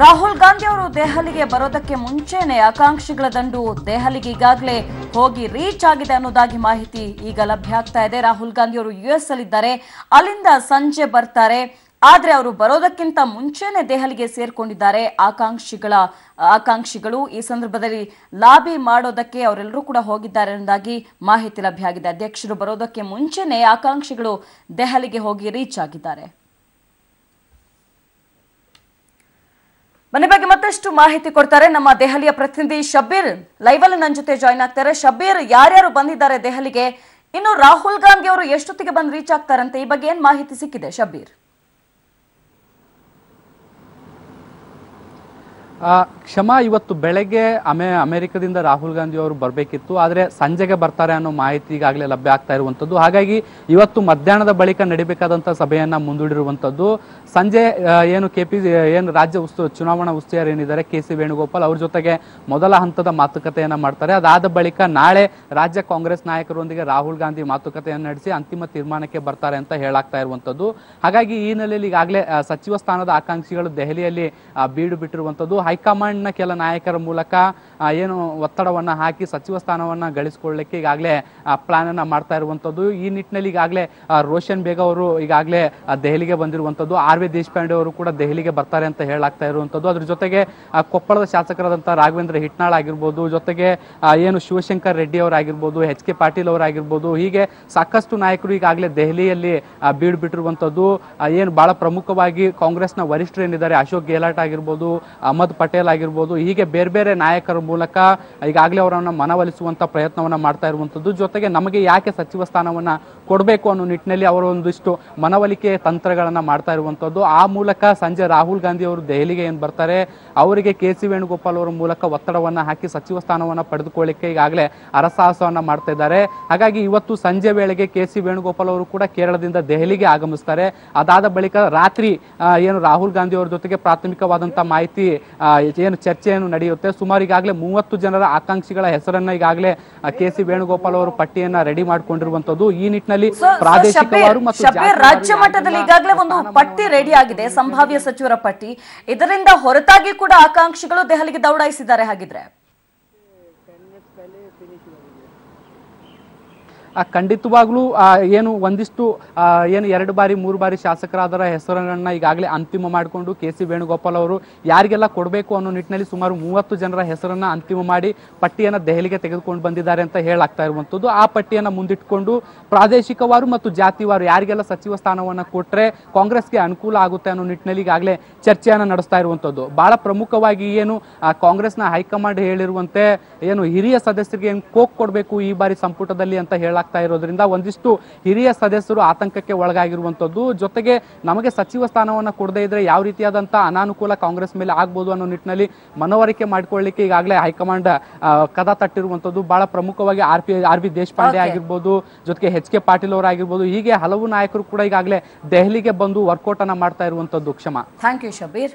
ರಾಹುಲ್ ಗಾಂಧಿ ಅವರು ದೆಹಲಿಗೆ ಬರೋದಕ್ಕೆ ಮುಂಚೆನೆ ಆಕಾಂಕ್ಷಿಗಳ ದಂಡು ದೆಹಲಿಗೆ ಈಗಾಗಲೇ ಹೋಗಿ ರೀಚ್ ಆಗಿದೆ ಅನ್ನೋದಾಗಿ ಮಾಹಿತಿ ಈಗ ಲಭ್ಯ ಆಗ್ತಾ ಇದೆ. ರಾಹುಲ್ ಗಾಂಧಿ ಅವರು ಯುಎಸ್ ಅಲ್ಲಿದ್ದಾರೆ, ಅಲ್ಲಿಂದ ಸಂಜೆ ಬರ್ತಾರೆ. ಆದ್ರೆ ಅವರು ಬರೋದಕ್ಕಿಂತ ಮುಂಚೆನೆ ದೆಹಲಿಗೆ ಸೇರ್ಕೊಂಡಿದ್ದಾರೆ ಆಕಾಂಕ್ಷಿಗಳು. ಈ ಸಂದರ್ಭದಲ್ಲಿ ಲಾಬಿ ಮಾಡೋದಕ್ಕೆ ಅವರೆಲ್ಲರೂ ಕೂಡ ಹೋಗಿದ್ದಾರೆ ಅನ್ನೋದಾಗಿ ಮಾಹಿತಿ ಲಭ್ಯ ಆಗಿದೆ. ಅಧ್ಯಕ್ಷರು ಬರೋದಕ್ಕೆ ಮುಂಚೆನೆ ಆಕಾಂಕ್ಷಿಗಳು ದೆಹಲಿಗೆ ಹೋಗಿ ರೀಚ್ ಆಗಿದ್ದಾರೆ. ಮನೆ ಬಗ್ಗೆ ಮತ್ತಷ್ಟು ಮಾಹಿತಿ ಕೊಡ್ತಾರೆ ನಮ್ಮ ದೆಹಲಿಯ ಪ್ರತಿನಿಧಿ ಶಬೀರ್. ಲೈವ್ ಅಲ್ಲಿ ನನ್ನ ಜೊತೆ ಜಾಯ್ನ್ ಆಗ್ತಾರೆ. ಶಬೀರ್, ಯಾರ್ಯಾರು ಬಂದಿದ್ದಾರೆ ದೆಹಲಿಗೆ? ಇನ್ನು ರಾಹುಲ್ ಗಾಂಧಿ ಅವರು ಎಷ್ಟೊತ್ತಿಗೆ ಬಂದು ರೀಚ್ ಆಗ್ತಾರಂತೆ? ಈ ಬಗ್ಗೆ ಏನ್ ಮಾಹಿತಿ ಸಿಕ್ಕಿದೆ ಶಬೀರ್? ಕ್ಷಮಾ, ಇವತ್ತು ಬೆಳಗ್ಗೆ ಅಮೆರಿಕದಿಂದ ರಾಹುಲ್ ಗಾಂಧಿ ಅವರು ಬರಬೇಕಿತ್ತು, ಆದರೆ ಸಂಜೆಗೆ ಬರ್ತಾರೆ ಅನ್ನೋ ಮಾಹಿತಿ ಈಗಾಗಲೇ ಲಭ್ಯ ಆಗ್ತಾ ಇರುವಂಥದ್ದು. ಹಾಗಾಗಿ ಇವತ್ತು ಮಧ್ಯಾಹ್ನದ ಬಳಿಕ ನಡೀಬೇಕಾದಂಥ ಸಭೆಯನ್ನ ಮುಂದೂಡಿರುವಂಥದ್ದು. ಸಂಜೆ ಏನು ರಾಜ್ಯ ಚುನಾವಣಾ ಉಸ್ತುವಾರಿ ಏನಿದ್ದಾರೆ KC ವೇಣುಗೋಪಾಲ್ ಅವ್ರ ಜೊತೆಗೆ ಮೊದಲ ಹಂತದ ಮಾತುಕತೆಯನ್ನ ಮಾಡ್ತಾರೆ. ಅದಾದ ಬಳಿಕ ನಾಳೆ ರಾಜ್ಯ ಕಾಂಗ್ರೆಸ್ ನಾಯಕರೊಂದಿಗೆ ರಾಹುಲ್ ಗಾಂಧಿ ಮಾತುಕತೆಯನ್ನು ನಡೆಸಿ ಅಂತಿಮ ತೀರ್ಮಾನಕ್ಕೆ ಬರ್ತಾರೆ ಅಂತ ಹೇಳಾಗ್ತಾ ಇರುವಂಥದ್ದು. ಹಾಗಾಗಿ ಈ ಹಿನ್ನೆಲೆಯಲ್ಲಿ ಈಗಾಗಲೇ ಸಚಿವ ಸ್ಥಾನದ ಆಕಾಂಕ್ಷಿಗಳು ದೆಹಲಿಯಲ್ಲಿ ಬೀಡು ಬಿಟ್ಟಿರುವಂಥದ್ದು. ಹೈಕಮಾಂಡ್ ನ ಕೆಲ ನಾಯಕರ ಮೂಲಕ ಏನು ಒತ್ತಡವನ್ನ ಹಾಕಿ ಸಚಿವ ಸ್ಥಾನವನ್ನ ಗಳಿಸಿಕೊಳ್ಳಲಿಕ್ಕೆ ಈಗಾಗಲೇ ಪ್ಲಾನ್ ಅನ್ನ ಮಾಡ್ತಾ ಇರುವಂತದ್ದು. ಈ ನಿಟ್ಟಿನಲ್ಲಿ ಈಗಾಗಲೇ ರೋಷನ್ ಬೇಗ್ ಅವರು ಈಗಾಗಲೇ ದೆಹಲಿಗೆ ಬಂದಿರುವಂತದ್ದು. RV ದೇಶಪಾಂಡೆ ಅವರು ಕೂಡ ದೆಹಲಿಗೆ ಬರ್ತಾರೆ ಅಂತ ಹೇಳಾಗ್ತಾ ಇರುವಂತದ್ದು. ಅದ್ರ ಜೊತೆಗೆ ಕೊಪ್ಪಳದ ಶಾಸಕರಾದಂತಹ ರಾಘವೇಂದ್ರ ಹಿಟ್ನಾಳ್ ಆಗಿರ್ಬೋದು, ಜೊತೆಗೆ ಏನು ಶಿವಶಂಕರ್ ರೆಡ್ಡಿ ಅವರಾಗಿರ್ಬೋದು, HK ಪಾಟೀಲ್ ಅವರಾಗಿರ್ಬೋದು, ಹೀಗೆ ಸಾಕಷ್ಟು ನಾಯಕರು ಈಗಾಗಲೇ ದೆಹಲಿಯಲ್ಲಿ ಬೀಡು ಬಿಟ್ಟಿರುವಂತದ್ದು. ಏನು ಬಹಳ ಪ್ರಮುಖವಾಗಿ ಕಾಂಗ್ರೆಸ್ನ ವರಿಷ್ಠರು ಏನಿದ್ದಾರೆ, ಅಶೋಕ್ ಗೆಹ್ಲೋಟ್ ಆಗಿರ್ಬೋದು, ಅಹಮದ್ ಪಟೇಲ್ ಆಗಿರ್ಬೋದು, ಹೀಗೆ ಬೇರೆ ಬೇರೆ ನಾಯಕರ ಮೂಲಕ ಈಗಾಗಲೇ ಅವರನ್ನ ಮನವೊಲಿಸುವಂತ ಪ್ರಯತ್ನವನ್ನ ಮಾಡ್ತಾ ಇರುವಂತದ್ದು. ಜೊತೆಗೆ ನಮಗೆ ಯಾಕೆ ಸಚಿವ ಸ್ಥಾನವನ್ನ ಕೊಡಬೇಕು ಅನ್ನೋ ನಿಟ್ಟಿನಲ್ಲಿ ಅವರು ಒಂದಿಷ್ಟು ಮನವೊಲಿಕೆ ತಂತ್ರಗಳನ್ನ ಮಾಡ್ತಾ ಇರುವಂತದ್ದು. ಆ ಮೂಲಕ ಸಂಜೆ ರಾಹುಲ್ ಗಾಂಧಿ ಅವರು ದೆಹಲಿಗೆ ಏನ್ ಬರ್ತಾರೆ, ಅವರಿಗೆ KC ವೇಣುಗೋಪಾಲ್ ಅವರ ಮೂಲಕ ಒತ್ತಡವನ್ನ ಹಾಕಿ ಸಚಿವ ಸ್ಥಾನವನ್ನ ಪಡೆದುಕೊಳ್ಳಿಕ್ಕೆ ಈಗಾಗಲೇ ಹರಸಾಹಸವನ್ನ ಮಾಡ್ತಾ ಇದ್ದಾರೆ. ಹಾಗಾಗಿ ಇವತ್ತು ಸಂಜೆ ವೇಳೆಗೆ KC ವೇಣುಗೋಪಾಲ್ ಅವರು ಕೂಡ ಕೇರಳದಿಂದ ದೆಹಲಿಗೆ ಆಗಮಿಸ್ತಾರೆ. ಅದಾದ ಬಳಿಕ ರಾತ್ರಿ ಏನು ರಾಹುಲ್ ಗಾಂಧಿ ಅವರ ಜೊತೆಗೆ ಪ್ರಾಥಮಿಕವಾದಂತಹ ಮಾಹಿತಿ ಏನು ಚರ್ಚೆಯನ್ನು ನಡೆಯುತ್ತೆ. ಸುಮಾರು ಈಗಾಗಲೇ 30 ಜನರ ಆಕಾಂಕ್ಷಿಗಳ ಹೆಸರನ್ನ ಈಗಾಗಲೇ KC ವೇಣುಗೋಪಾಲ್ ಅವರು ಪಟ್ಟಿಯನ್ನ ರೆಡಿ ಮಾಡಿಕೊಂಡಿರುವಂತದ್ದು. ಈ ನಿಟ್ಟಿನಲ್ಲಿ ಪ್ರಾದೇಶಿಕವಾರು ಮತ್ತು ರಾಜ್ಯ ಮಟ್ಟದಲ್ಲಿ ಈಗಾಗಲೇ ಒಂದು ಪಟ್ಟಿ ರೆಡಿ ಆಗಿದೆ, ಸಂಭಾವ್ಯ ಸಚಿವರ ಪಟ್ಟಿ. ಇದರಿಂದ ಹೊರತಾಗಿ ಕೂಡ ಆಕಾಂಕ್ಷಿಗಳು ದೆಹಲಿಗೆ ದೌಡಾಯಿಸಿದ್ದಾರೆ. ಹಾಗಿದ್ರೆ ಖಂಡಿತವಾಗ್ಲೂ ಏನು ಒಂದಿಷ್ಟು ಏನು 2 ಬಾರಿ 3 ಬಾರಿ ಶಾಸಕರಾದರ ಹೆಸರನ್ನ ಈಗಾಗಲೇ ಅಂತಿಮ ಮಾಡಿಕೊಂಡು KC ವೇಣುಗೋಪಾಲ್ ಅವರು ಯಾರಿಗೆಲ್ಲ ಕೊಡಬೇಕು ಅನ್ನೋ ನಿಟ್ಟಿನಲ್ಲಿ ಸುಮಾರು 30 ಜನರ ಹೆಸರನ್ನ ಅಂತಿಮ ಮಾಡಿ ಪಟ್ಟಿಯನ್ನ ದೆಹಲಿಗೆ ತೆಗೆದುಕೊಂಡು ಬಂದಿದ್ದಾರೆ ಅಂತ ಹೇಳಾಗ್ತಾ ಇರುವಂತದ್ದು. ಆ ಪಟ್ಟಿಯನ್ನ ಮುಂದಿಟ್ಕೊಂಡು ಪ್ರಾದೇಶಿಕವಾರು ಮತ್ತು ಜಾತಿವಾರು ಯಾರಿಗೆಲ್ಲ ಸಚಿವ ಸ್ಥಾನವನ್ನ ಕೊಟ್ರೆ ಕಾಂಗ್ರೆಸ್ಗೆ ಅನುಕೂಲ ಆಗುತ್ತೆ ಅನ್ನೋ ನಿಟ್ಟಿನಲ್ಲಿ ಈಗಾಗಲೇ ಚರ್ಚೆಯನ್ನ ನಡೆಸ್ತಾ ಇರುವಂತದ್ದು. ಬಹಳ ಪ್ರಮುಖವಾಗಿ ಏನು ಕಾಂಗ್ರೆಸ್ನ ಹೈಕಮಾಂಡ್ ಹೇಳಿರುವಂತೆ ಏನು ಹಿರಿಯ ಸದಸ್ಯರಿಗೆ ಕೋಕ್ ಕೊಡಬೇಕು ಈ ಬಾರಿ ಸಂಪುಟದಲ್ಲಿ ಅಂತ ಹೇಳ ಇರೋದ್ರಿಂದ ಒಂದಿಷ್ಟು ಹಿರಿಯ ಸದಸ್ಯರು ಆತಂಕಕ್ಕೆ ಒಳಗಾಗಿರುವಂತದ್ದು. ಜೊತೆಗೆ ನಮಗೆ ಸಚಿವ ಸ್ಥಾನವನ್ನ ಕೊಡದೇ ಇದ್ರೆ ಯಾವ ರೀತಿಯಾದಂತಹ ಅನಾನುಕೂಲ ಕಾಂಗ್ರೆಸ್ ಮೇಲೆ ಆಗ್ಬೋದು ಅನ್ನೋ ನಿಟ್ಟಿನಲ್ಲಿ ಮನವರಿಕೆ ಮಾಡಿಕೊಳ್ಳಿಕ್ಕೆ ಈಗಾಗಲೇ ಹೈಕಮಾಂಡ್ ಕದ ತಟ್ಟಿರುವಂತದ್ದು. ಬಹಳ ಪ್ರಮುಖವಾಗಿ RV ದೇಶಪಾಂಡೆ ಆಗಿರ್ಬೋದು, ಜೊತೆಗೆ HK ಪಾಟೀಲ್ ಅವರಾಗಿರ್ಬೋದು, ಹೀಗೆ ಹಲವು ನಾಯಕರು ಕೂಡ ಈಗಾಗಲೇ ದೆಹಲಿಗೆ ಬಂದು ವರ್ಕೌಟ್ ಅನ್ನ ಮಾಡ್ತಾ ಇರುವಂತದ್ದು. ಕ್ಷಮಾ. Thank you Shabir.